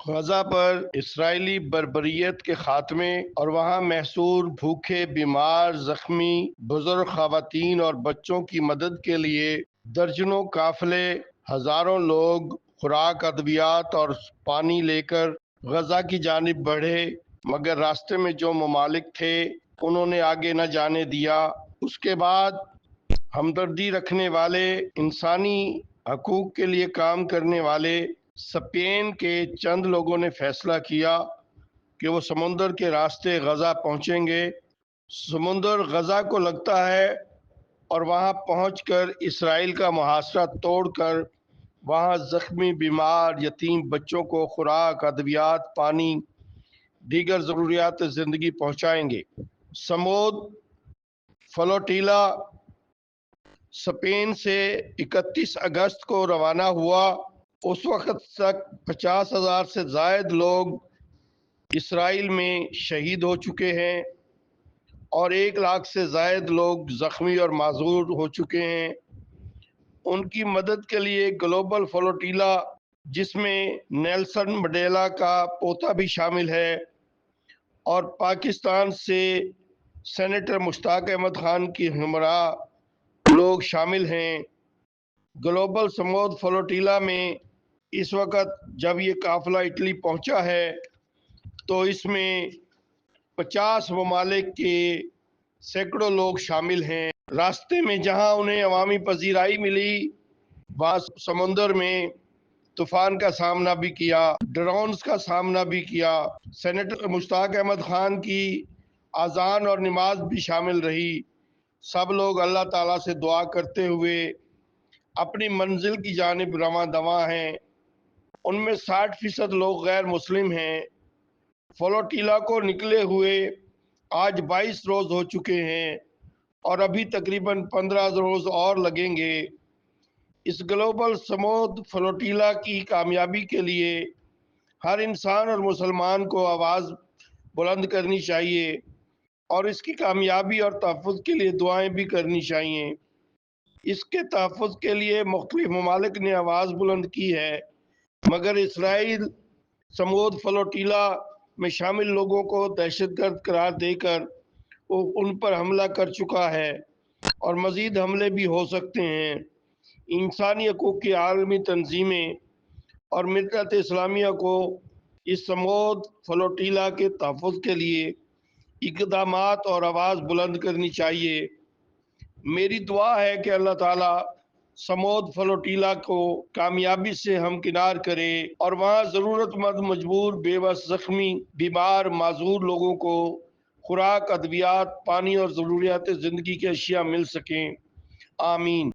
غزہ پر اسرائیلی بربریت کے خاتمے اور وہاں محصور بھوکے، بیمار، زخمی، بزرگ، خواتین اور بچوں کی مدد کے لیے درجنوں قافلے، ہزاروں لوگ خوراک، ادویات اور پانی لے کر غزہ کی جانب بڑھے، مگر راستے میں جو ممالک تھے انہوں نے آگے نہ جانے دیا۔ اس کے بعد ہمدردی رکھنے والے، انسانی حقوق کے لیے کام کرنے والے اسپین کے چند لوگوں نے فیصلہ کیا کہ وہ سمندر کے راستے غزہ پہنچیں گے۔ سمندر غزہ کو لگتا ہے اور وہاں پہنچ کر اسرائیل کا محاصرہ توڑ کر وہاں زخمی، بیمار، یتیم بچوں کو خوراک، ادویات، پانی، دیگر ضروریات زندگی پہنچائیں گے۔ سمود فلوٹیلا اسپین سے 31 اگست کو روانہ ہوا۔ اس وقت تک 50,000 سے زائد لوگ اسرائیل میں شہید ہو چکے ہیں اور 1 لاکھ سے زائد لوگ زخمی اور معذور ہو چکے ہیں۔ ان کی مدد کے لیے گلوبل فلوٹیلا، جس میں نیلسن منڈیلا کا پوتا بھی شامل ہے، اور پاکستان سے سینیٹر مشتاق احمد خان کی ہمراہ لوگ شامل ہیں۔ گلوبل سمود فلوٹیلا میں اس وقت جب یہ قافلہ اٹلی پہنچا ہے تو اس میں 50 ممالک کے سینکڑوں لوگ شامل ہیں۔ راستے میں جہاں انہیں عوامی پذیرائی ملی، وہاں سمندر میں طوفان کا سامنا بھی کیا، ڈرونز کا سامنا بھی کیا۔ سینیٹر مشتاق احمد خان کی اذان اور نماز بھی شامل رہی۔ سب لوگ اللہ تعالیٰ سے دعا کرتے ہوئے اپنی منزل کی جانب رواں دواں ہیں۔ ان میں 60% لوگ غیر مسلم ہیں۔ فلوٹیلا کو نکلے ہوئے آج 22 روز ہو چکے ہیں اور ابھی تقریباً 15 روز اور لگیں گے۔ اس گلوبل سمود فلوٹیلا کی کامیابی کے لیے ہر انسان اور مسلمان کو آواز بلند کرنی چاہیے اور اس کی کامیابی اور تحفظ کے لیے دعائیں بھی کرنی چاہیے۔ اس کے تحفظ کے لیے مختلف ممالک نے آواز بلند کی ہے، مگر اسرائیل سمود فلوٹیلا میں شامل لوگوں کو دہشت گرد قرار دے کر ان پر حملہ کر چکا ہے اور مزید حملے بھی ہو سکتے ہیں۔ انسانی حقوق کی عالمی تنظیمیں اور ملت اسلامیہ کو اس سمود فلوٹیلا کے تحفظ کے لیے اقدامات اور آواز بلند کرنی چاہیے۔ میری دعا ہے کہ اللہ تعالیٰ سمود فلوٹیلا کو کامیابی سے ہمکنار کرے اور وہاں ضرورت مند، مجبور، بے بس، زخمی، بیمار، معذور لوگوں کو خوراک، ادویات، پانی اور ضروریات زندگی کی اشیاء مل سکیں۔ آمین۔